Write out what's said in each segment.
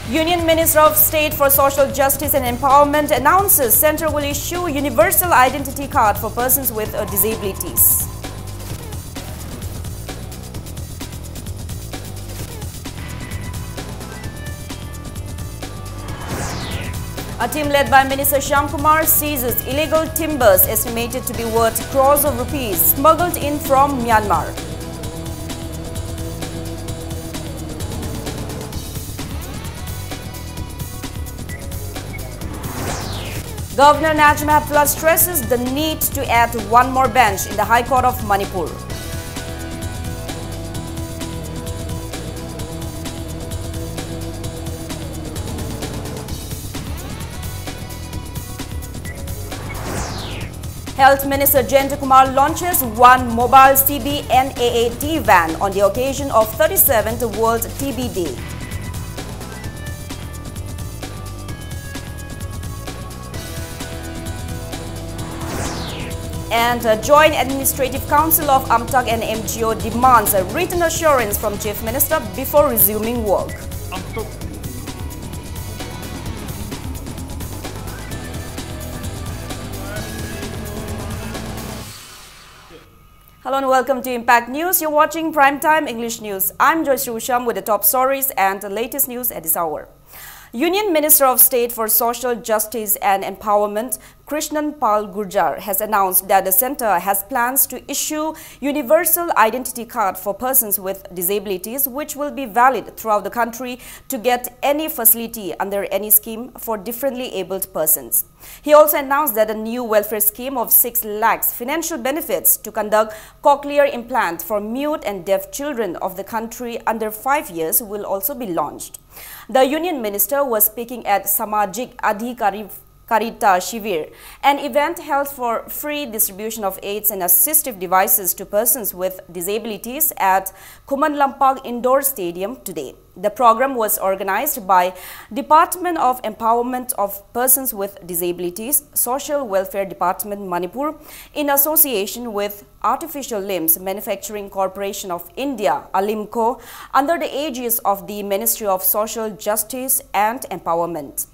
Union Minister of State for Social Justice and Empowerment announces Centre will issue Universal Identity Card for persons with disabilities. A team led by Minister Shyamkumar seizes illegal timbers estimated to be worth crores of rupees smuggled in from Myanmar. Governor Najma Heptulla stresses the need to add one more bench in the High Court of Manipur. Health Minister Jayanta Kumar launches one mobile CBNAAT van on the occasion of 37th World TB Day. And Joint Administrative Council of AMTAC and MGO demands a written assurance from Chief Minister before resuming work. Hello and welcome to Impact News. You're watching Primetime English News. I'm Joyce Rusham with the top stories and the latest news at this hour. Union Minister of State for Social Justice and Empowerment, Krishnan Pal Gurjar, has announced that the centre has plans to issue Universal Identity Card for persons with disabilities, which will be valid throughout the country to get any facility under any scheme for differently abled persons. He also announced that a new welfare scheme of 6 lakhs financial benefits to conduct cochlear implant for mute and deaf children of the country under 5 years will also be launched. The Union Minister was speaking at Samajik Adhikarita Shivir, an event held for free distribution of aids and assistive devices to persons with disabilities at Khuman Lampak Indoor Stadium today. The program was organized by Department of Empowerment of Persons with Disabilities, Social Welfare Department, Manipur, in association with Artificial Limbs Manufacturing Corporation of India, Alimco, under the aegis of the Ministry of Social Justice and Empowerment.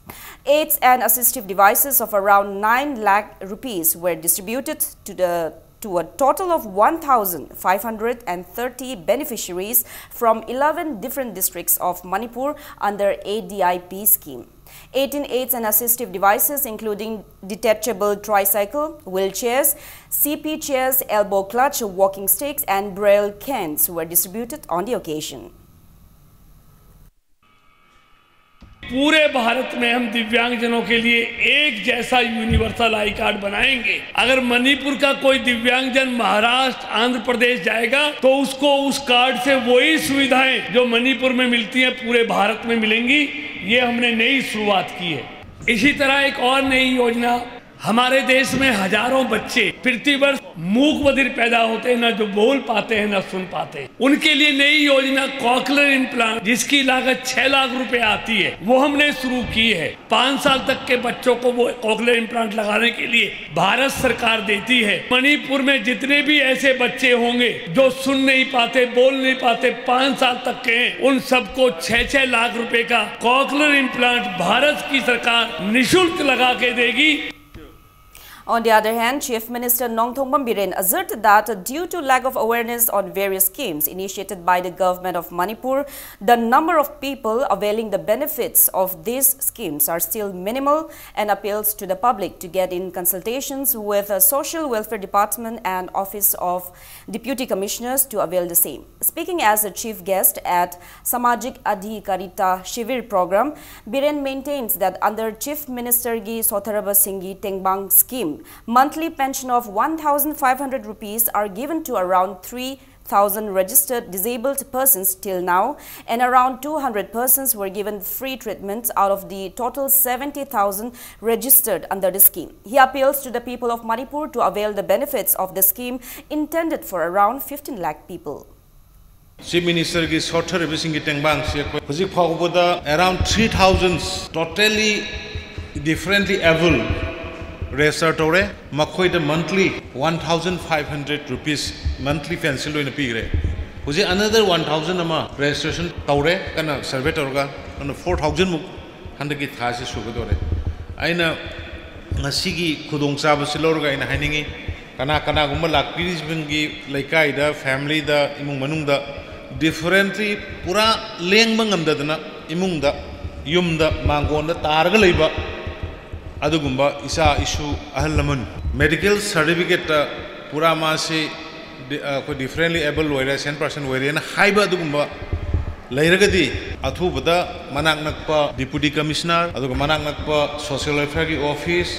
Aids and assistive devices of around 9 lakh rupees were distributed to a total of 1,530 beneficiaries from 11 different districts of Manipur under ADIP scheme. 18 aids and assistive devices including detachable tricycle, wheelchairs, CP chairs, elbow clutch, walking sticks and braille canes were distributed on the occasion. पूरे भारत में हम दिव्यांगजनों के लिए एक जैसा universal I card बनाएंगे। अगर मणिपुर का कोई दिव्यांगजन महाराष्ट्र, आंध्र प्रदेश जाएगा तो उसको उस कार्ड से वही सुविधाएं जो मणिपुर में मिलती हैं पूरे भारत में मिलेंगी। ये हमने नई शुरुआत की है। इसी तरह एक और नई योजना, हमारे देश में हजारों बच्चे प्रतिवर्ष मूक बधिर पैदा होते हैं, ना जो बोल पाते हैं ना सुन पाते हैं। उनके लिए नई योजना कॉकलर इम्प्लांट, जिसकी लागत 6 लाख रुपए आती है, वो हमने शुरू की है। 5 साल तक के बच्चों को वो कॉकलर इम्प्लांट लगाने के लिए भारत सरकार देती है। मणिपुर में जितने भी ऐसे बच्चे होंगे जो सुन नहीं पाते, बोल नहीं पाते, 5 साल तक के हैं, उन सबको 6-6 लाख रुपए का कॉकलर इम्प्लांट भारत की सरकार निःशुल्क लगा के देगी। On the other hand, Chief Minister Nongthongpam Biren asserted that due to lack of awareness on various schemes initiated by the government of Manipur, the number of people availing the benefits of these schemes are still minimal and appeals to the public to get in consultations with the Social Welfare Department and Office of Deputy Commissioners to avail the same. Speaking as a chief guest at Samajik Adhikarita Shivir program, Biren maintains that under Chief Minister Gi Sotharaba Singhi Tengbang scheme, monthly pension of 1,500 rupees are given to around 3,000 registered disabled persons till now, and around 200 persons were given free treatment out of the total 70,000 registered under the scheme. He appeals to the people of Manipur to avail the benefits of the scheme intended for around 15 lakh people. Chief Minister ki sotar everything tengbang huzik phagoda around 3,000 totally differently able registered tore makhoi the monthly 1,500 rupees monthly pencil loina pigre huzik another 1,000 ama registration tore kana survey torga 4,000 muk handaki thasi sugadore aina ngasigi khudong chaba silorga aina haningi kana gumba lakpiri bingi laikai da family da imung manung da differently pura leng mangamdadana imung da yum da mangon da targa leiba adugumba isa issue ahallaman medical certificate pura masi ko differently able loira 10% wariana haiba adugumba lairagadi athubada manak nakpa deputy commissioner aduga manak nakpa social welfare ki office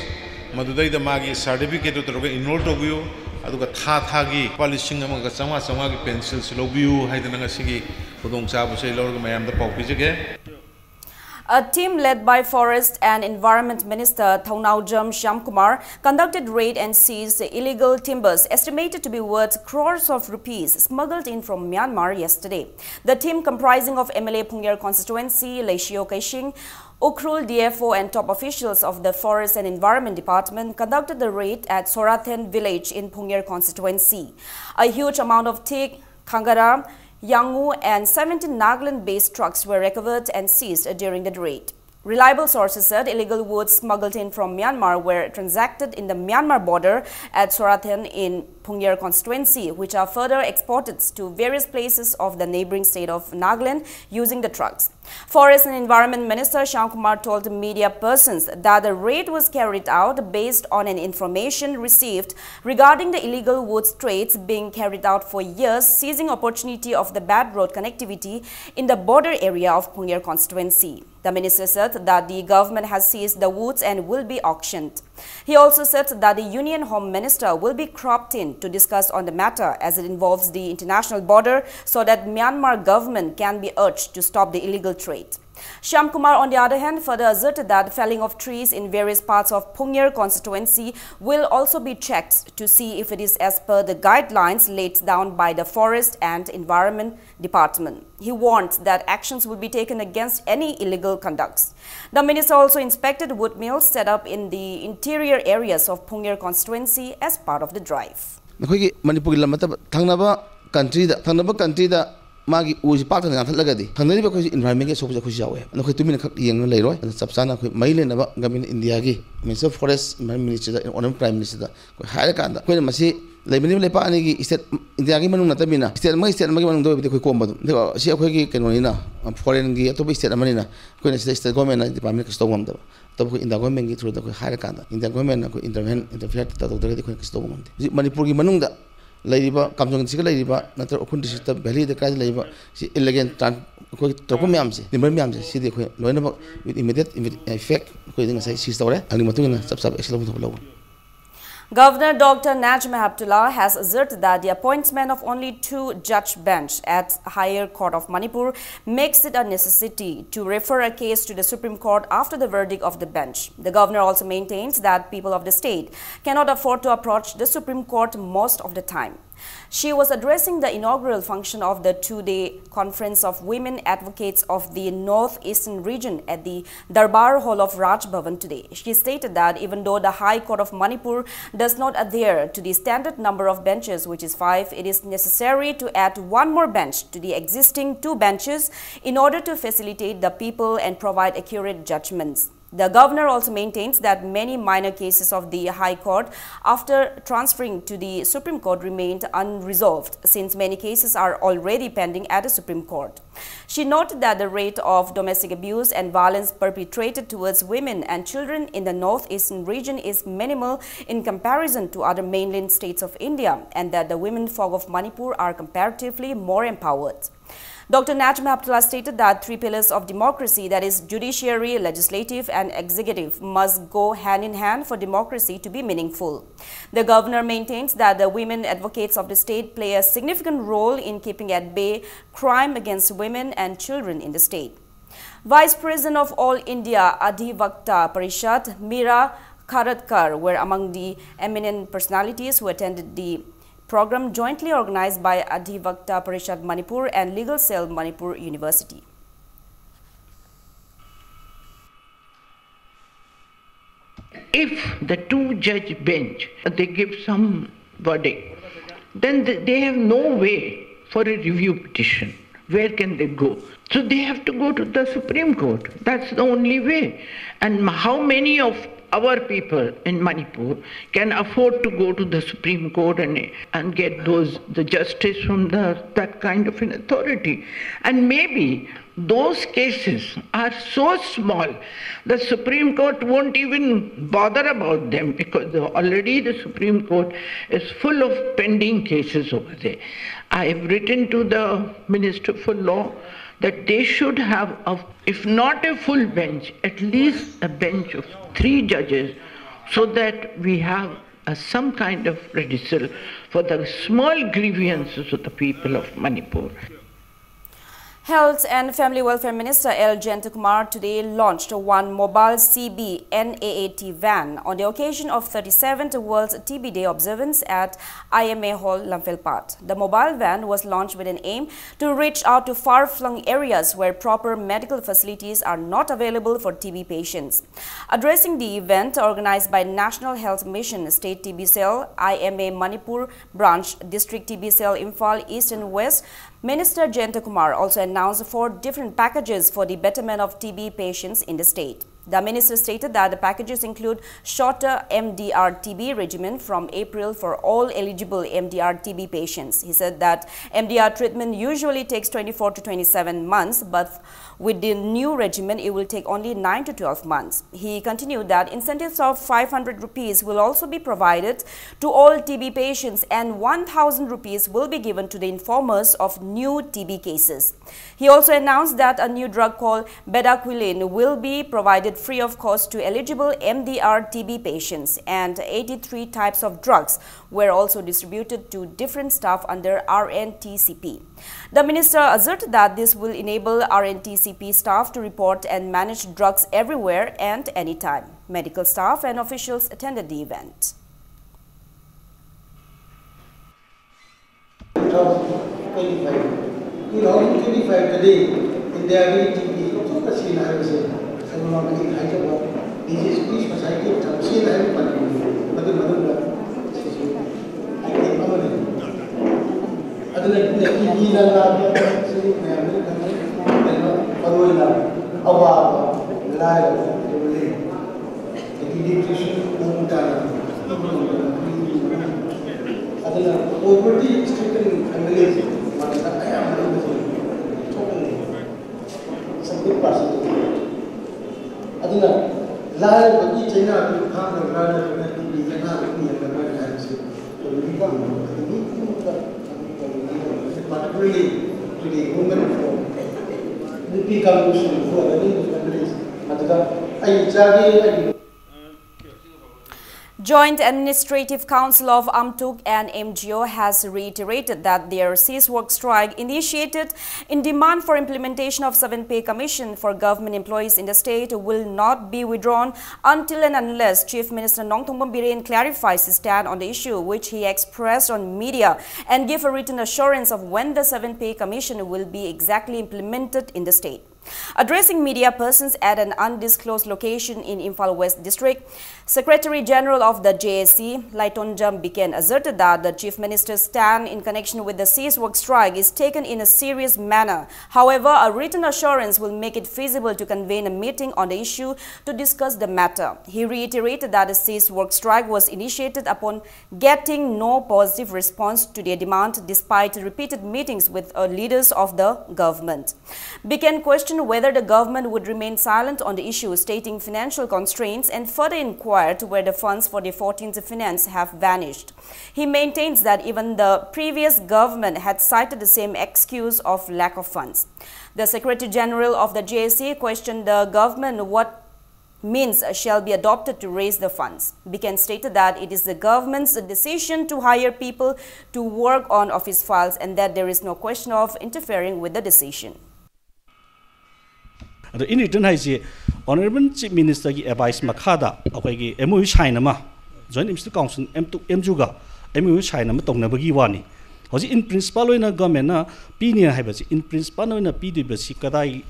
madudai da magi certificate to enroll to biu aduga thagi polishing amaga changa ki pencil silobiu haidana ngasigi khudong chabu sei lorga mayam da pawpijage. A team led by Forest and Environment Minister Thaunawjam Shyamkumar conducted raid and seized illegal timbers estimated to be worth crores of rupees smuggled in from Myanmar yesterday. The team, comprising of MLA Phungyer constituency, Leishio Kaishing, Ukhrul DFO and top officials of the Forest and Environment Department, conducted the raid at Sorathen village in Phungyer constituency. A huge amount of teak, khangara, Yangu and 17 Nagaland-based trucks were recovered and seized during the raid. Reliable sources said illegal woods smuggled in from Myanmar were transacted in the Myanmar border at Sorathen in Phungyer constituency, which are further exported to various places of the neighboring state of Nagaland using the trucks. Forest and Environment Minister Shyamkumar told media persons that the raid was carried out based on an information received regarding the illegal woods trades being carried out for years, seizing opportunity of the bad road connectivity in the border area of Phungyer constituency. The minister said that the government has seized the woods and will be auctioned. He also said that the Union Home Minister will be cropped in to discuss on the matter as it involves the international border so that Myanmar government can be urged to stop the illegal trade. Shyamkumar, on the other hand, further asserted that felling of trees in various parts of Phungyer constituency will also be checked to see if it is as per the guidelines laid down by the Forest and Environment Department. He warned that actions will be taken against any illegal conducts. The minister also inspected wood mills set up in the interior areas of Phungyer constituency as part of the drive. Magi uji pakta na thala gadi thanari ba khoi environment ke soja khoi jawe no khoi tumin khak yeng na leiroi chapchana khoi maile na ba gamin India gi Minister of Forest Environment Minister Honorable Prime Minister khoi haira kanda khoi masi leibani le pa ani gi state India gi manung na tabina state ma gi manung do bi khoi komba do si khoi gi kenoni na foreign gi to bi state amani na khoi na state government na department ka sto gom da to khoi India government gi through da khoi haira kanda India government na khoi interfere ta to da khoi ka sto gom de Manipur gi manung da Laiba, Kamjong Sika Laiba, Natal Okundi, Belly, the Kai Labor, she elegant Tropomamsi, the Mermiamsi, see the Loinaba with immediate effect, quitting a sister, and Matuna subsub excellent of low. Governor Dr. Najma Abdullah has asserted that the appointment of only 2 judge bench at Higher Court of Manipur makes it a necessity to refer a case to the Supreme Court after the verdict of the bench. The governor also maintains that people of the state cannot afford to approach the Supreme Court most of the time. She was addressing the inaugural function of the 2-day Conference of Women Advocates of the North-Eastern Region at the Darbar Hall of Raj Bhavan today. She stated that even though the High Court of Manipur does not adhere to the standard number of benches, which is 5, it is necessary to add 1 more bench to the existing 2 benches in order to facilitate the people and provide accurate judgments. The governor also maintains that many minor cases of the High Court after transferring to the Supreme Court remained unresolved, since many cases are already pending at the Supreme Court. She noted that the rate of domestic abuse and violence perpetrated towards women and children in the northeastern region is minimal in comparison to other mainland states of India, and that the women folk of Manipur are comparatively more empowered. Dr. Najma Abdullah stated that 3 pillars of democracy, that is judiciary, legislative and executive, must go hand in hand for democracy to be meaningful. The governor maintains that the women advocates of the state play a significant role in keeping at bay crime against women and children in the state. Vice President of All India Adhivakta Parishad, Meera Kharatkar, were among the eminent personalities who attended the program jointly organized by Adhivakta Parishad Manipur and Legal Cell Manipur University. If the 2-judge bench, they give some verdict, then they have no way for a review petition. where can they go? So they have to go to the Supreme Court. That's the only way. And how many of our people in Manipur can afford to go to the Supreme Court and get the justice from that kind of an authority? And maybe those cases are so small, the Supreme Court won't even bother about them, because already the Supreme Court is full of pending cases over there. I have written to the Minister for Law that they should have, if not a full bench, at least a bench of 3 judges, so that we have some kind of redressal for the small grievances of the people of Manipur. Health and Family Welfare Minister L. Jayantkumar today launched one mobile CB NAAT van on the occasion of 37th World TB Day observance at IMA Hall, Lamphel-Pat. The mobile van was launched with an aim to reach out to far-flung areas where proper medical facilities are not available for TB patients. Addressing the event organized by National Health Mission State TB Cell, IMA Manipur Branch, District TB Cell, Imphal East and West, Minister Jayantkumar also announced 4 different packages for the betterment of TB patients in the state. The minister stated that the packages include shorter MDR TB regimen from April for all eligible MDR TB patients. He said that MDR treatment usually takes 24 to 27 months, but with the new regimen, it will take only 9 to 12 months. He continued that incentives of 500 rupees will also be provided to all TB patients and 1,000 rupees will be given to the informers of new TB cases. He also announced that a new drug called bedaquiline will be provided free of cost to eligible MDR TB patients, and 83 types of drugs were also distributed to different staff under RNTCP. The minister asserted that this will enable RNTCP staff to report and manage drugs everywhere and anytime. Medical staff and officials attended the event. Joint Administrative Council of Amtuk and MGO has reiterated that their cease work strike initiated in demand for implementation of 7th Pay Commission for government employees in the state will not be withdrawn until and unless Chief Minister Nongthongpam Biren clarifies his stand on the issue, which he expressed on media, and give a written assurance of when the 7th Pay Commission will be exactly implemented in the state. Addressing media persons at an undisclosed location in Imphal West District, Secretary General of the JSC, Laitonjam Biken, asserted that the Chief Minister's stand in connection with the cease work strike is taken in a serious manner. However, a written assurance will make it feasible to convene a meeting on the issue to discuss the matter. He reiterated that the cease work strike was initiated upon getting no positive response to their demand despite repeated meetings with leaders of the government. Biken questioned whether the government would remain silent on the issue, stating financial constraints, and further inquired where the funds for the 14th finance have vanished. He maintains that even the previous government had cited the same excuse of lack of funds. The Secretary General of the JSC questioned the government what means shall be adopted to raise the funds. Biken stated that it is the government's decision to hire people to work on office files and that there is no question of interfering with the decision. In return, Honorable Chief Minister ki advice makada akwai MOU China ma Joint Minister Council M2 ga MOU China ma tongna bagi wani hoji in principle oina government na pini haibasi in principle oina pidi basi kadai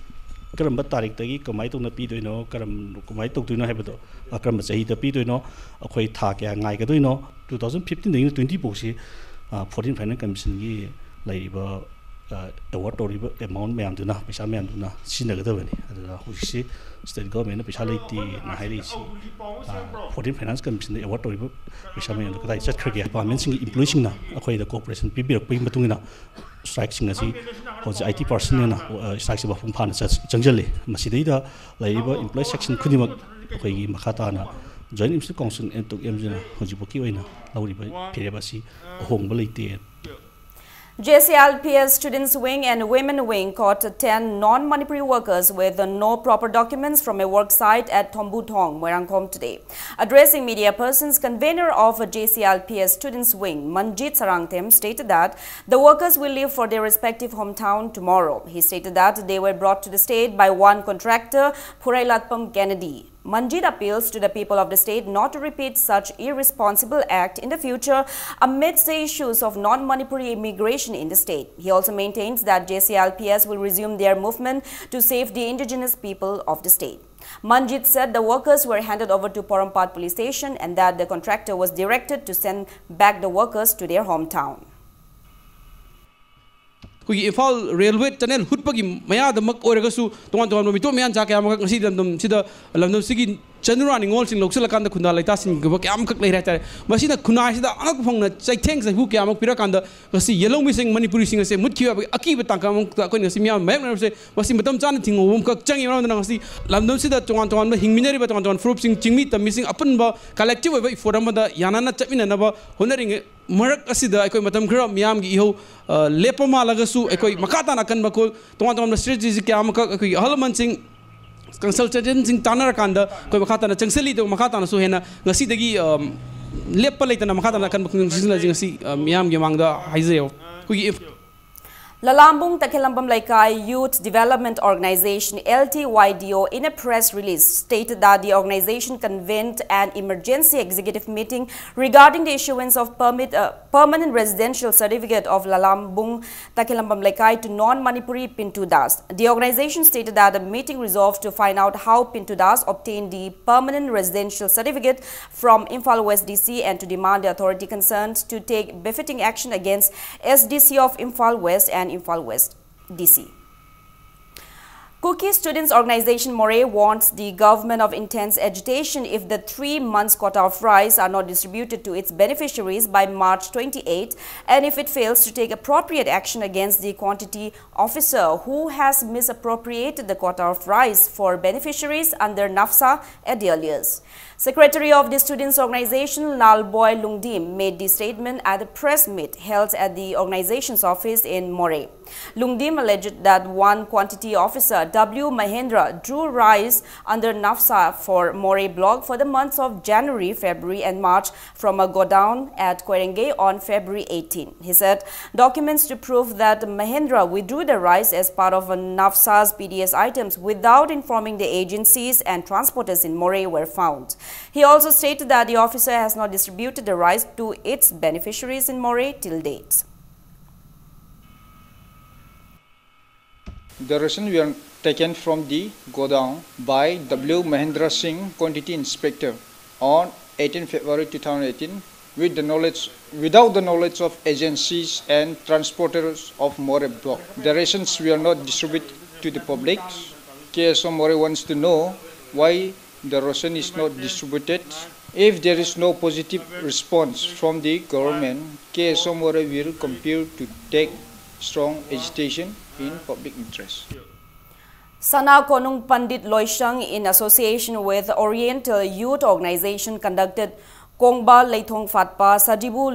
karamba tarik tagi kamai tongna pidoino karam kamai tokduino haibado akram chahi da pidoino akwai tha kya ngai gadoino 2015 20 boksi 14 Finance Commission gi laiba award toriba amount mayam duna paisa mayam duna sinagadabani adura husi state government paisa leiti na haili si foreign finance commission award toriba paisa mayam du kadai chatkhage department sing employee sing na akhoi da cooperation pibirak pai matungina strike sing asi hoji IT person na strike se bafung phan changjale masidai da laiba employee section khudimak akhoi gi makhata na joint municipal council and to emjina hoji boki oina lauriba phireba hongba leite JCLPS Students Wing and Women Wing caught 10 non-Manipuri workers with no proper documents from a work site at Thombutong, Moirangkom today. Addressing media persons, convener of JCLPS Students Wing, Manjit Sarangtem, stated that the workers will leave for their respective hometown tomorrow. He stated that they were brought to the state by one contractor, Purailatpam Kennedy. Manjit appeals to the people of the state not to repeat such irresponsible act in the future amidst the issues of non-Manipuri immigration in the state. He also maintains that JCLPS will resume their movement to save the indigenous people of the state. Manjit said the workers were handed over to Porompat police station and that the contractor was directed to send back the workers to their hometown. Ifal railway tunnel hutpagi maya the mak oragasu tongan tongan mito mayan ja kya mak ngasi dam sida lamdam sigi chanura ni ngol sing loksala kan da khunda laita sing gba kya mak lai rata masina khuna sida anak phongna chai theng sai hu kya mak pira kan da ngasi yelong mi sing manipuri sing se mutki aki batang ka mak ko ngasi miya mayam na se masi matam chan thing wom ka changi na ngasi lamdam sida tongan tongan ma hingminari ba tongan tongan fruit sing chingmi tam missing apan ba collective ba forum da yanana chapina na ba honoring Marak asida ekoi matam khara miyam gi ho lepama lagasu ekoi makata na kan makol tongan tongan strategy kya amaka ekoi halman sing consultant sing tanar kanda koi makata na changseli to makata na so hena ngasi dagi lepa leitana makata na kan makung sisna ngasi miyam gi mangda haizeo koi Lalambung Takilambam Laikai Youth Development Organization LTYDO in a press release stated that the organization convened an emergency executive meeting regarding the issuance of permanent residential certificate of Lalambung Takilambam Laikai to non-Manipuri Pintu Das. The organization stated that the meeting resolved to find out how Pintu Das obtained the permanent residential certificate from Imphal West DC and to demand the authority concerned to take befitting action against SDC of Imphal West and Imphal West DC. Cookie Students Organization Moray wants the government of intense agitation if the 3 months quota of rice are not distributed to its beneficiaries by March 28 and if it fails to take appropriate action against the quantity officer who has misappropriated the quota of rice for beneficiaries under NAFSA at the earliest. Secretary of the Students Organization Lalboy Lungdim made the statement at a press meet held at the organization's office in Moray. Lungdim alleged that one quantity officer, W. Mahendra, drew rice under NAFSA for Moray block for the months of January, February and March from a godown at Kwerenge on February 18. He said documents to prove that Mahendra withdrew the rice as part of NAFSA's PDS items without informing the agencies and transporters in Moray were found. He also stated that the officer has not distributed the rice to its beneficiaries in Moray till date. The ration were taken from the godown by W. Mahendra Singh, Quantity Inspector, on 18 February 2018 without the knowledge of agencies and transporters of Moray block. The rations were not distributed to the public. KSO Moray wants to know why the ration is not distributed. If there is no positive response from the government, KSO Moray will compel to take strong agitation in public interest. Sana Konung Pandit Loishang, in association with Oriental Youth Organization, conducted Kongba Leithong Fatpa Sajibu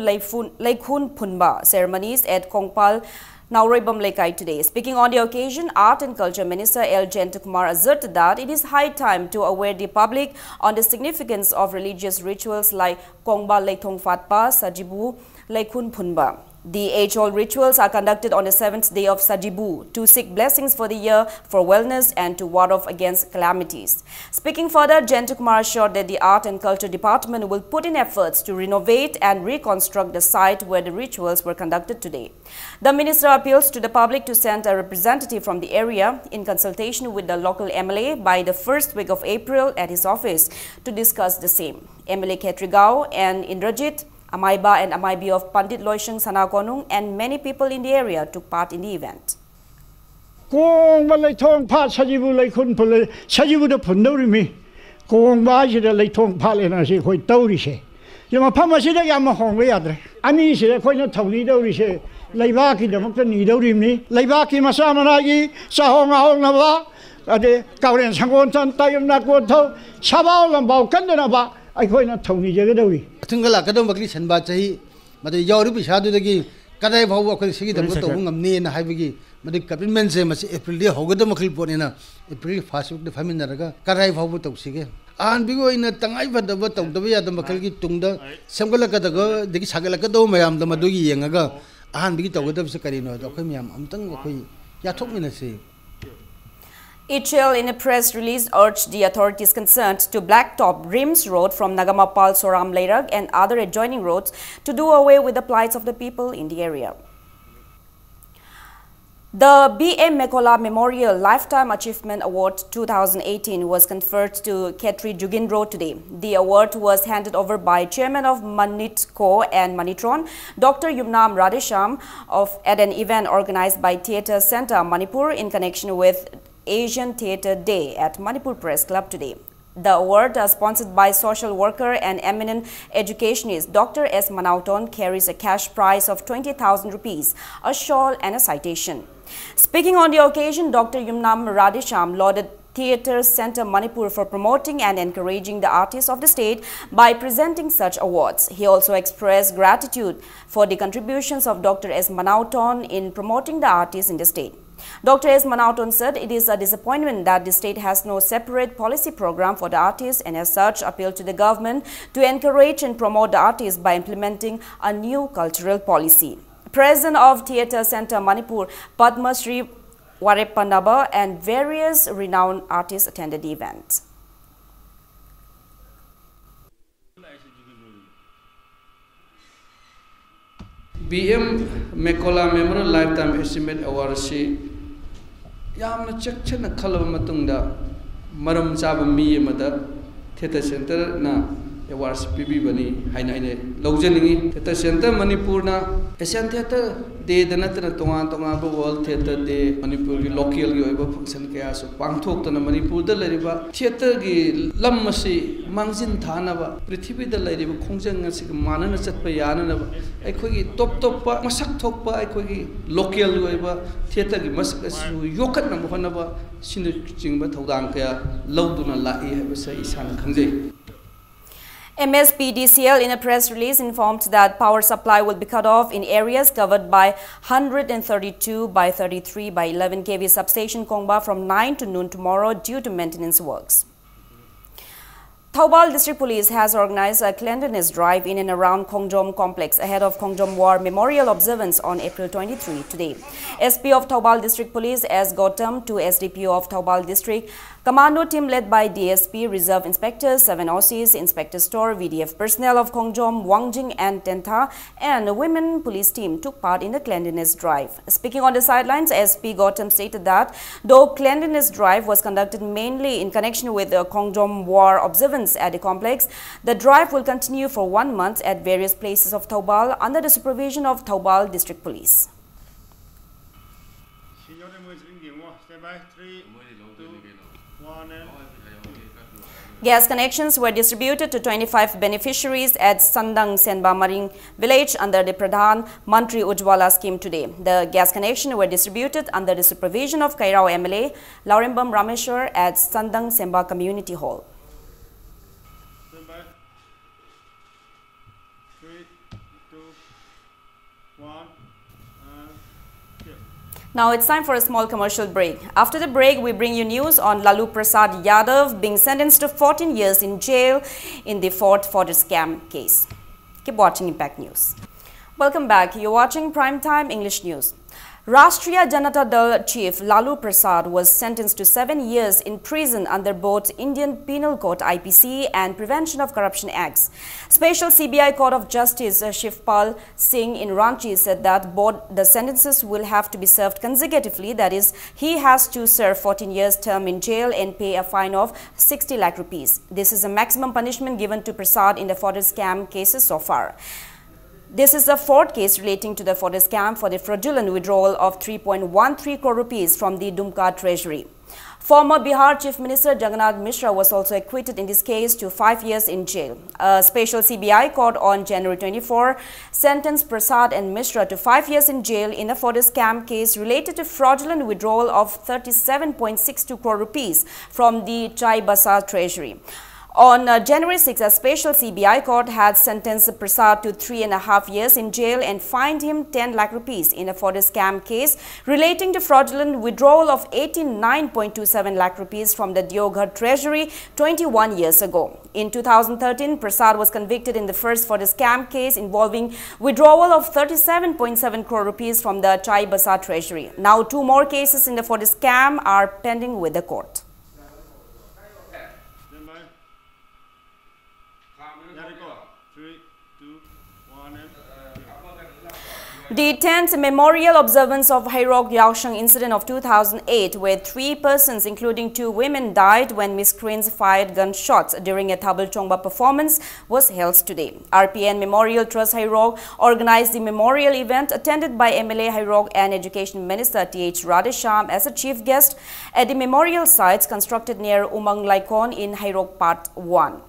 Laikhun Pumbaa ceremonies at Kongpal Nauribam Laikai today. Speaking on the occasion, Art and Culture Minister L. Jentukumar asserted that it is high time to aware the public on the significance of religious rituals like Kongba Leithong Fatpa Sajibu Laikhun Pumbaa. The age-old rituals are conducted on the 7th day of Sajibu to seek blessings for the year, for wellness and to ward off against calamities. Speaking further, Jentukumar assured that the Art and Culture Department will put in efforts to renovate and reconstruct the site where the rituals were conducted today. The minister appeals to the public to send a representative from the area in consultation with the local MLA by the first week of April at his office to discuss the same. MLA Ketrigao and Indrajit Amaiba and Amaibi of Pandit Loisheng Sanakonung and many people in the area took part in the event. Kong balai thong pha sajibu lai khun pulai sajibu da phundori mi kong ba ji da lai thong pha le na se khoi tauri se yama phama se da yam hong le yadre ani se khoi na thawli dauri se lai ba ki da mak ni dauri mi lai ba ki masa mana gi sa hong na ba ade kawen sangon tan tayum na ko tho sabao lam bao kan na ba ai khoi na thawni je ga dauri thungala kadam bakli sanba chahi made yori pisa du gi kadai bhaw ko sigi dam to ngamne na haibigi made government se mas April de hogada makhil ponena April first week de famine raga kadai bhaw to sige an bigo ina tangai bada ba to da ya da makhil gi tungda samgala ka da go degi sagala ka do mayam da madu gi yenga an bigi to da se kari no do ko miyam amtang ko ya thok mina se HL in a press release urged the authorities concerned to blacktop Rims Road from Nagamapal, Soram Leirag and other adjoining roads to do away with the plights of the people in the area. The BM Nicola Memorial Lifetime Achievement Award 2018 was conferred to Ketri Jugin Road today. The award was handed over by Chairman of Manitco and Manitron, Dr. Yumnam Radesham, at an event organized by Theatre Centre Manipur in connection with Asian Theatre Day at Manipur Press Club today. The award, sponsored by social worker and eminent educationist Dr. S. Manauton, carries a cash prize of 20,000 rupees, a shawl and a citation. Speaking on the occasion, Dr. Yumnam Radesham lauded Theatre Centre Manipur for promoting and encouraging the artists of the state by presenting such awards. He also expressed gratitude for the contributions of Dr. S. Manauton in promoting the artists in the state. Dr. S. Manauton said it is a disappointment that the state has no separate policy program for the artists and as such appealed to the government to encourage and promote the artists by implementing a new cultural policy. President of Theatre Centre Manipur, Padma Shri Warepanaba and various renowned artists attended the event. BM Nicola Memorial Lifetime Achievement Award si yamna chakchana khalaba matungda maram chaba mi amada Theatre Centre na awards pibi bani haina ine lawjaningi Theatre Centre Manipur na Asian Theatre Day da natna tonga World Theatre Day Manipur gi local gi oiba function kaya so pangthok tana Manipur da lariba theatre gi lam masi mangjin thana ba prithvi da lariba khongjang asi manana chatpa yana na akhoi gi top pa masak thok pa akhoi gi local gi oiba theatre gi masak asu yokat na mohana ba sin jingba thodang kaya lawduna lai haba sa isan khangjai. MSPDCL in a press release informed that power supply will be cut off in areas covered by 132 by 33 by 11 kV substation Kongba from 9 to noon tomorrow due to maintenance works. Thoubal District Police has organized a cleanliness drive in and around Kongjom complex ahead of Kongjom War Memorial observance on April 23 today. SP of Thoubal District Police S. Gautam to SDPO of Thoubal District Commando team led by DSP, Reserve Inspectors, 7 OCs, Inspector Store, VDF personnel of Kongjom, Wangjing and Tenta and a women police team took part in the cleanliness drive. Speaking on the sidelines, SP Gautam stated that though cleanliness drive was conducted mainly in connection with the Kongjom War observance at the complex, the drive will continue for 1 month at various places of Thoubal under the supervision of Thoubal District Police. Gas connections were distributed to 25 beneficiaries at Sandang Senba Maring village under the Pradhan Mantri Ujwala scheme today. The gas connections were distributed under the supervision of Kairao MLA Laurimbam Rameshwar at Sandang Senba Community Hall. Now it's time for a small commercial break. After the break, we bring you news on Lalu Prasad Yadav being sentenced to 14 years in jail in the Ford scam case. Keep watching Impact News. Welcome back. You're watching Primetime English News. Rashtriya Janata Dal chief Lalu Prasad was sentenced to 7 years in prison under both Indian Penal Code IPC and Prevention of Corruption Acts. Special CBI Court of Justice Shivpal Singh in Ranchi said that both the sentences will have to be served consecutively. That is, he has to serve 14 years term in jail and pay a fine of 60 lakh rupees. This is a maximum punishment given to Prasad in the fraud scam cases so far. This is the fourth case relating to the forest scam for the fraudulent withdrawal of 3.13 crore rupees from the Dumka treasury. Former Bihar Chief Minister Jagannath Mishra was also acquitted in this case to 5 years in jail. A special CBI court on January 24 sentenced Prasad and Mishra to 5 years in jail in a forest scam case related to fraudulent withdrawal of 37.62 crore rupees from the Chai Bazaar treasury. On January 6, a special CBI court had sentenced Prasad to 3.5 years in jail and fined him 10 lakh rupees in a forest scam case relating to fraudulent withdrawal of 89.27 lakh rupees from the Deoghar treasury 21 years ago. In 2013, Prasad was convicted in the first forest scam case involving withdrawal of 37.7 crore rupees from the Chai Bazaar treasury. Now, 2 more cases in the forest scam are pending with the court. The 10th memorial observance of Hairok Yaosheng incident of 2008, where 3 persons, including 2 women, died when miscreants fired gunshots during a Thabal Chongba performance, was held today. RPN Memorial Trust Hairok organized the memorial event attended by MLA Hairok and Education Minister T.H. Radhesham as a chief guest at the memorial sites constructed near Umang Laikon in Hairok Part 1.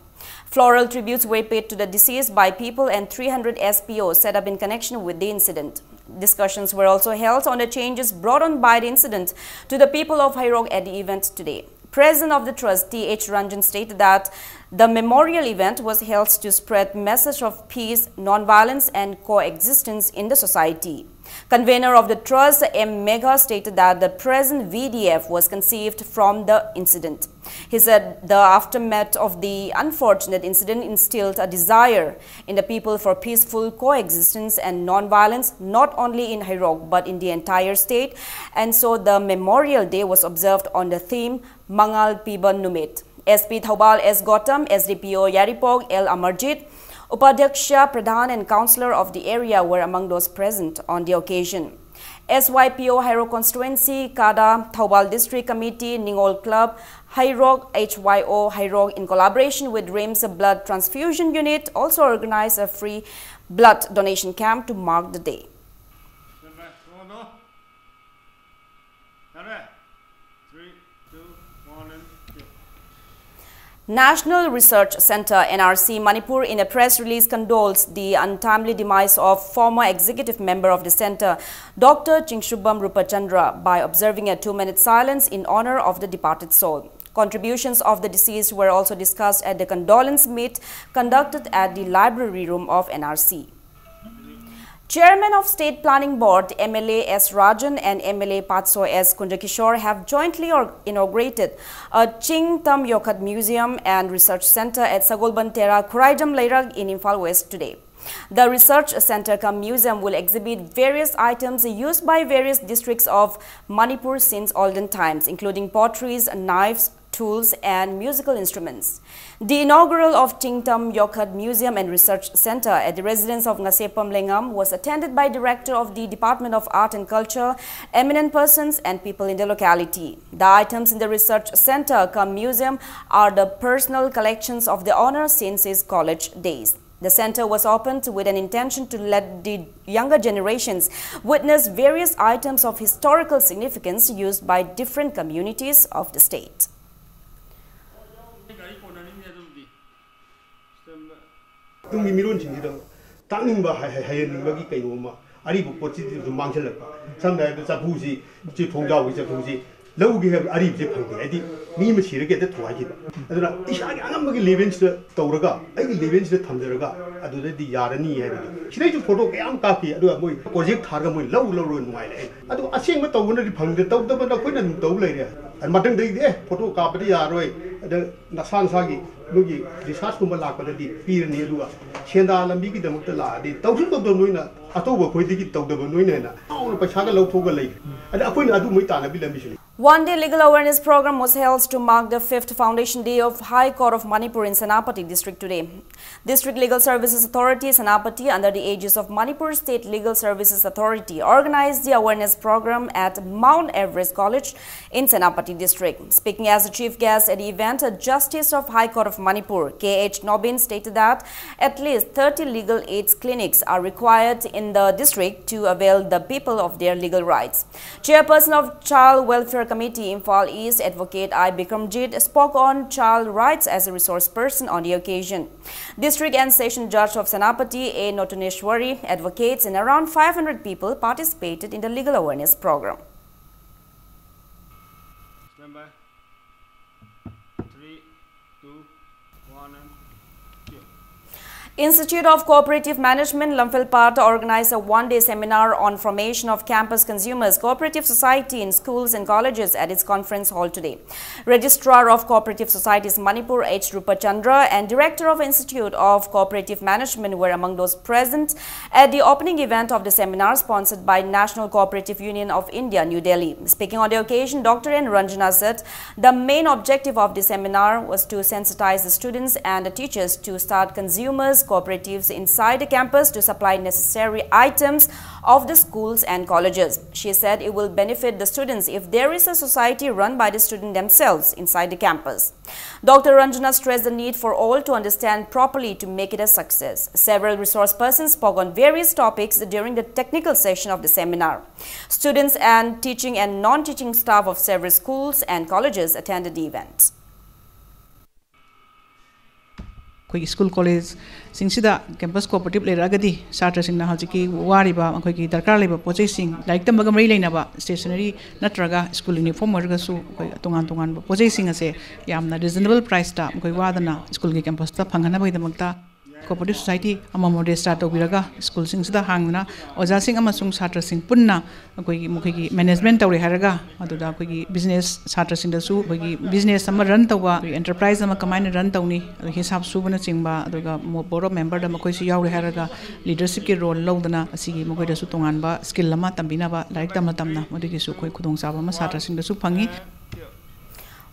Floral tributes were paid to the deceased by people and 300 SPOs set up in connection with the incident. Discussions were also held on the changes brought on by the incident to the people of Hairok at the event today. President of the Trust, T.H. Ranjan, stated that the memorial event was held to spread message of peace, non-violence and coexistence in the society. Convener of the Trust, M. Megha, stated that the present VDF was conceived from the incident. He said the aftermath of the unfortunate incident instilled a desire in the people for peaceful coexistence and non-violence, not only in Hairok but in the entire state, and so the Memorial Day was observed on the theme Mangal Piban Numit. SP Thaubal S. Gautam, SDPO Yaripog L. Amarjit, Upadhyaksha, Pradhan and Councillor of the area were among those present on the occasion. SYPO Hairok Constituency, Kada, Thaubal District Committee, Ningol Club, Hairok, HYO Hairok in collaboration with RIMS Blood Transfusion Unit also organized a free blood donation camp to mark the day. National Research Centre NRC Manipur in a press release condoles the untimely demise of former executive member of the centre, Dr. Chingshubam Rupachandra, by observing a 2-minute silence in honour of the departed soul. Contributions of the deceased were also discussed at the condolence meet conducted at the library room of NRC. Chairman of State Planning Board, MLA S. Rajan and MLA Patso S. Kunjakishore have jointly inaugurated a Ching Tam Yokhat Museum and Research Centre at Sagolbantera, Khuraijam Lairag in Imphal West today. The Research Centre cum Museum will exhibit various items used by various districts of Manipur since olden times, including potteries, knives, tools and musical instruments. The inaugural of Tingtam Yokhat Museum and Research Centre at the residence of Ngasepam Lengam was attended by Director of the Department of Art and Culture, eminent persons and people in the locality. The items in the Research Centre cum Museum are the personal collections of the owner since his college days. The centre was opened with an intention to let the younger generations witness various items of historical significance used by different communities of the state. Lalu have Arif Pangadi, me Machira get the Twaki. I livings the Toraga, I livings the Tanderaga, I do the Yarani. She made a photo, I'm copy, I do a boy, project Hargamoi, low and wild. I do a sing with the one of the Pang, the Top of the Queen do later. And Matan Day there, photo copy Arroy, the Nasan Sagi, Lugi, the Saskumalaka, the Pier Nilua, Shenda Lambiki, the Mutala, the thousand of the Nuina, Atoba, Quidiki, Top of the Nuina, all Pachaga Lotoga Lake. And I put a do Muitana Villa. One-day legal awareness program was held to mark the 5th Foundation Day of High Court of Manipur in Senapati district today. District Legal Services Authority, Senapati, under the aegis of Manipur State Legal Services Authority, organized the awareness program at Mount Everest College in Senapati district. Speaking as the chief guest at the event, a Justice of High Court of Manipur. KH Nobin stated that at least 30 legal aids clinics are required in the district to avail the people of their legal rights. Chairperson of Child Welfare Committee Imphal East, Advocate I. Bikramjit, spoke on child rights as a resource person on the occasion. District and Session Judge of Senapati A. Notuneshwari, advocates and around 500 people participated in the legal awareness program. Stand by. 3, 2, 1 and go. Institute of Cooperative Management, Lamphilpat, organized a one-day seminar on formation of campus consumers cooperative society in schools and colleges at its conference hall today. Registrar of Cooperative Societies Manipur H. Rupachandra and Director of Institute of Cooperative Management were among those present at the opening event of the seminar sponsored by National Cooperative Union of India, New Delhi. Speaking on the occasion, Dr. N. Ranjana said the main objective of the seminar was to sensitize the students and the teachers to start consumers cooperatives inside the campus to supply necessary items of the schools and colleges. She said it will benefit the students if there is a society run by the students themselves inside the campus. Dr. Ranjana stressed the need for all to understand properly to make it a success. Several resource persons spoke on various topics during the technical session of the seminar. Students and teaching and non-teaching staff of several schools and colleges attended the event. School college singsida campus cooperative leragadi satra singna hajiki wariba akhoi darkar leba pochai sing like tamaga mari leinaba stationery natraga school uniform orga su tongan tongan pochai sing ase yamna reasonable price ta akhoi wadana school ki campus ta phangana bai damakta cooperative society amamode start tobiraga school singsida hangna oja sing amasung satra sing punna akhoi mukhi management tawre haraga aduda akhoi business satra sing da su akhoi business ama run tawba enterprise ama kamaina run tawni hisab subana chingba aduga board of member da makoi su yaure haraga leadership ki role lawdana asigi makoi da su tonganba skill ama tambinaba like tamatamna modigi su khoi khudong saba ma satra sing da su phangi.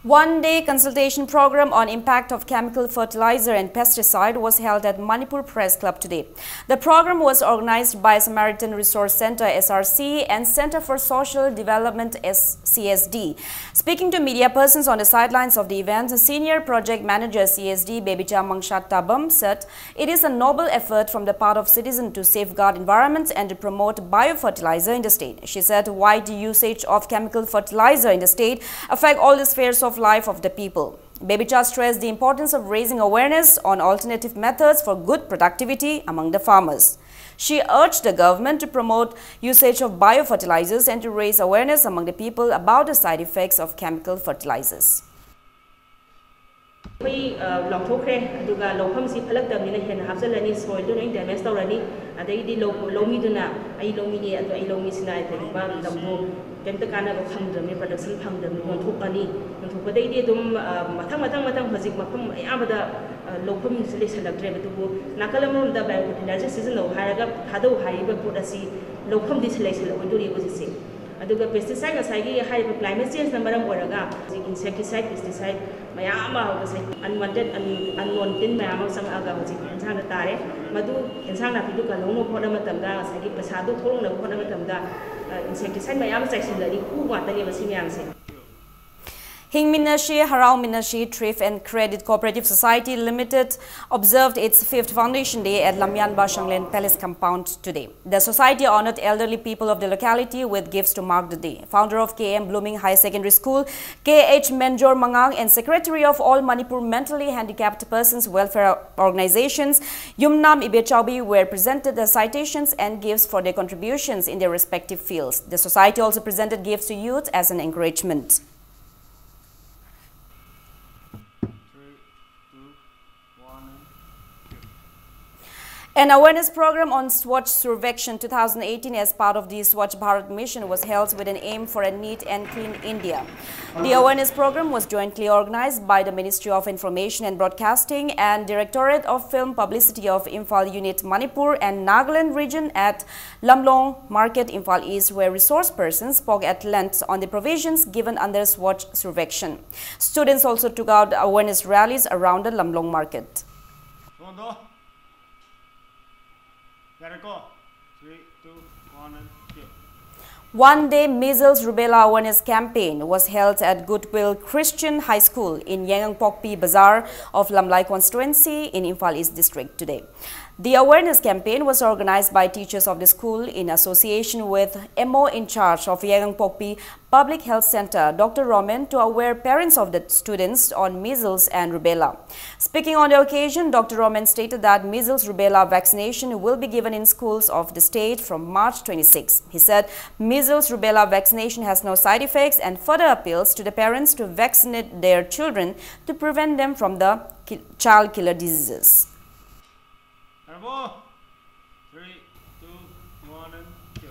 One-day consultation program on impact of chemical fertilizer and pesticide was held at Manipur Press Club today. The program was organized by Samaritan Resource Center SRC and Center for Social Development CSD. Speaking to media persons on the sidelines of the event, Senior Project Manager CSD Bebicha Mangshat Tabam said it is a noble effort from the part of citizens to safeguard environment and to promote biofertilizer in the state. She said wide usage of chemical fertilizer in the state affect all the spheres of life of the people. Bebicha stressed the importance of raising awareness on alternative methods for good productivity among the farmers. She urged the government to promote usage of biofertilizers and to raise awareness among the people about the side effects of chemical fertilizers. We longthokre aduga lawpham si phalakdamina hen hapjalani soil do nai damage tawrani adai di lomi duna ai lomi ni adu ai lomi sina ai ba lambo kemta kana ba phamdami production phamdami monthokani monthokadai di dum mathang hajik mapham ayabada lawpham si lesalaktre betubu nakalamron da biofertilizer season no haraga thadau haiba podasi lawpham di selection oduri bosisi aduga pesticide asagi haiba climate change na maram oraga insecticide pesticide mayama hawase unwanted unwanted mayama sang aga hoji insang na tare madu insang na pidu kalongo phoda matamda asagi pasadu thorong na phoda matamda insecticide mayama section lari ku watani masi myamse. Hing Minashi, Harau Minashi Thrift and Credit Cooperative Society Limited observed its 5th Foundation Day at Lamyanba Shanglen Palace compound today. The society honored elderly people of the locality with gifts to mark the day. Founder of KM Blooming High Secondary School, KH Menjor Mangang, and Secretary of all Manipur Mentally Handicapped Persons Welfare Organizations, Yumnam Ibechaubi, were presented the citations and gifts for their contributions in their respective fields. The society also presented gifts to youth as an encouragement. An awareness program on Swachh Survekshan 2018 as part of the Swachh Bharat mission was held with an aim for a neat and clean India. The awareness program was jointly organized by the Ministry of Information and Broadcasting and Directorate of Film Publicity of Imphal Unit Manipur and Nagaland region at Lamlong Market, Imphal East, where resource persons spoke at length on the provisions given under Swachh Survekshan. Students also took out awareness rallies around the Lamlong Market. One-day Measles Rubella awareness campaign was held at Goodwill Christian High School in Yangangpokpi Bazaar of Lamlai constituency in Imphal East District today. The awareness campaign was organized by teachers of the school in association with MO in charge of Yangangpokpi Public Health Center, Dr. Roman, to aware parents of the students on measles and rubella. Speaking on the occasion, Dr. Roman stated that measles rubella vaccination will be given in schools of the state from March 26. He said measles rubella vaccination has no side effects and further appeals to the parents to vaccinate their children to prevent them from the child killer diseases. 3, 2, 1 and go.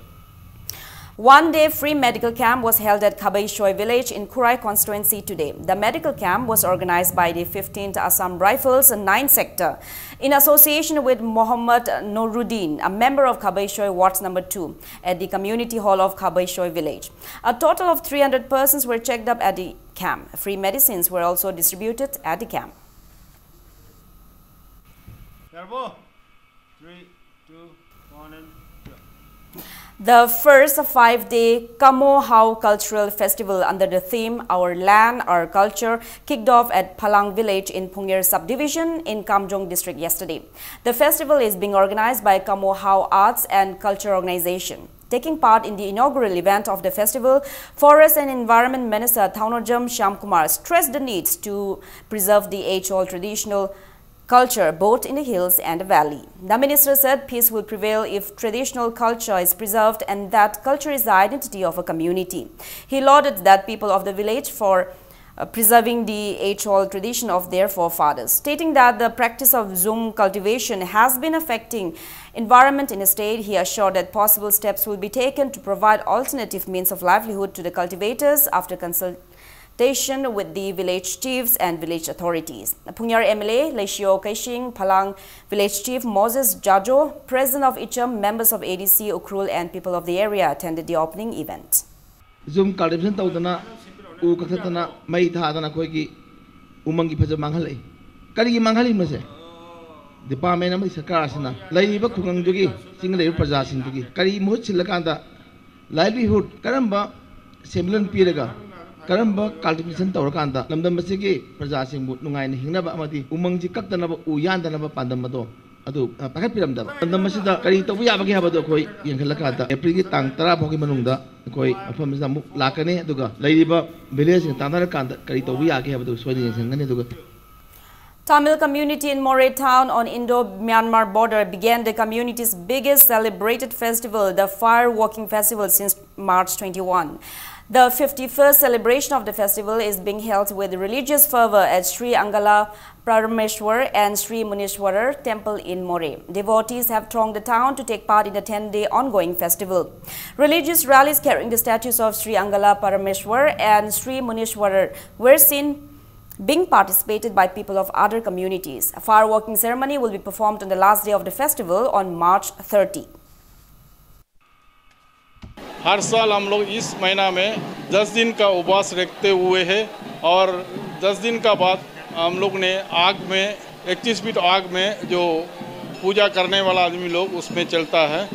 One-day free medical camp was held at Khabaisoi village in Moray constituency today. The medical camp was organized by the 15th Assam Rifles 9th sector in association with Mohammad Noruddin, a member of Khabaisoi Wards number 2 at the community hall of Khabaisoi village. A total of 300 persons were checked up at the camp. Free medicines were also distributed at the camp. 3, 2, 1 and go. The first 5-day Kamo Hau Cultural Festival under the theme Our Land, Our Culture kicked off at Phalang village in Phungyer subdivision in Kamjong district yesterday. The festival is being organized by Kamo Hau Arts and Culture Organization. Taking part in the inaugural event of the festival, Forest and Environment Minister Thaunojam Shyamkumar stressed the need to preserve the age-old traditional culture both in the hills and the valley. The minister said peace will prevail if traditional culture is preserved and that culture is the identity of a community. He lauded that people of the village for preserving the age-old tradition of their forefathers, stating that the practice of zoom cultivation has been affecting environment in the state. He assured that possible steps will be taken to provide alternative means of livelihood to the cultivators after consultation with the village chiefs and village authorities. Phungyer MLA Leishio Kaishing, Phalang village chief Moses Jajo, president of Icham, members of ADC, Ukrul and people of the area attended the opening event. Zoom cultivation tawdana u kathatana mai thadana khoigi umangi phaja manghale kari manghali mase department amai sarkar asina laiba khungang jogi single praja sing jogi kari mohut silakanda livelihood karamba semilan piraga Karamba cultivation Taurakanda, Lamdamasi, Prajasim, Nungai, Hinaba Amati, Umangji Katanaba, Uyandanaba Pandamado, Adu, Pakapiramda, and the Masida, Karita, we have a Gabadokoi, Yankalakata, a pretty tang Tarapoki Manunda, Koi, from Lakane, Duga, Ladyba, Village and Tanarakanda, Karita, we are Gabado, Swedish and Ganeduga. Tamil community in Moray town on Indo-Myanmar border began the community's biggest celebrated festival, the Fire Walking Festival, since March 21. The 51st celebration of the festival is being held with religious fervor at Sri Angala Parameshwar and Sri Munishwarar temple in Moray. Devotees have thronged the town to take part in the 10-day ongoing festival. Religious rallies carrying the statues of Sri Angala Parameshwar and Sri Munishwarar were seen being participated by people of other communities. A fire walking ceremony will be performed on the last day of the festival on March 30. हर साल हम लोग इस महीना में 10 दिन का उपवास रखते हुए हैं और 10 दिन का बाद हम लोग ने आग में 21 फीट आग में जो पूजा करने वाला आदमी लोग उसमें चलता है।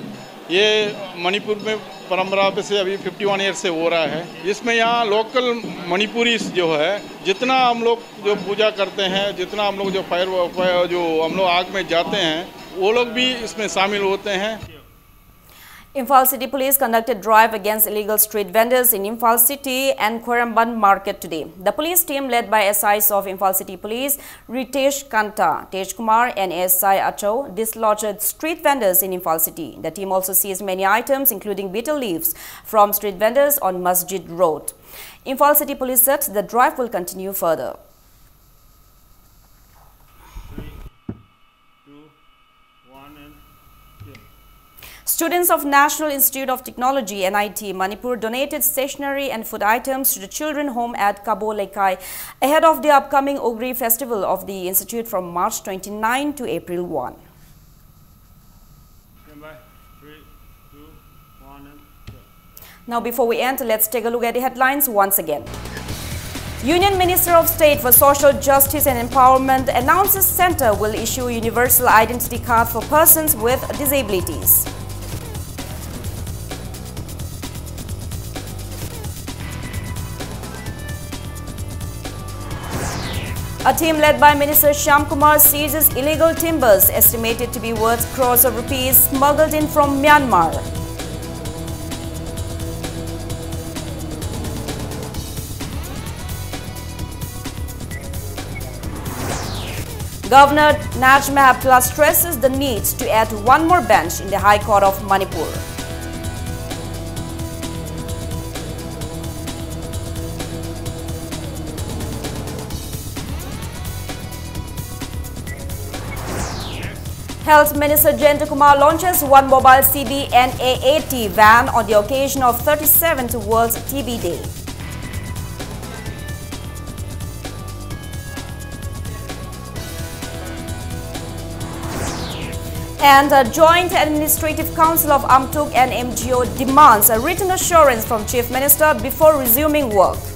ये मणिपुर में परंपरा पे से अभी 51 ईयर से हो रहा है। इसमें यहाँ लोकल मणिपुरी जो है जितना हम लोग जो पूजा करते हैं, जितना हम लोग जो फायर जो हम लोग आग में जाते हैं वो लोग भी इसमें शामिल होते हैं। Imphal City Police conducted drive against illegal street vendors in Imphal City and Queramban Market today. The police team led by SIs of Imphal City Police, Ritesh Kanta, Tej Kumar and SI Acho dislodged street vendors in Imphal City. The team also seized many items including betel leaves from street vendors on Masjid Road. Imphal City Police said the drive will continue further. 3, 2, 1 and go. Students of National Institute of Technology NIT Manipur donated stationery and food items to the children home at Kabo Lekai ahead of the upcoming Ugri festival of the institute from March 29 to April 1. Stand by. 3, 2, 1 and go. Now before we end, let's take a look at the headlines once again. Union Minister of State for Social Justice and Empowerment announces Centre will issue universal identity card for persons with disabilities. A team led by Minister Shyamkumar seizes illegal timbers estimated to be worth crores of rupees smuggled in from Myanmar. Governor Naj Mahapla stresses the need to add one more bench in the High Court of Manipur. Health Minister Jayanta Kumar launches one mobile CBNAAT van on the occasion of 37th World TB Day. And a Joint Administrative Council of Amtuk and MGO demands a written assurance from Chief Minister before resuming work.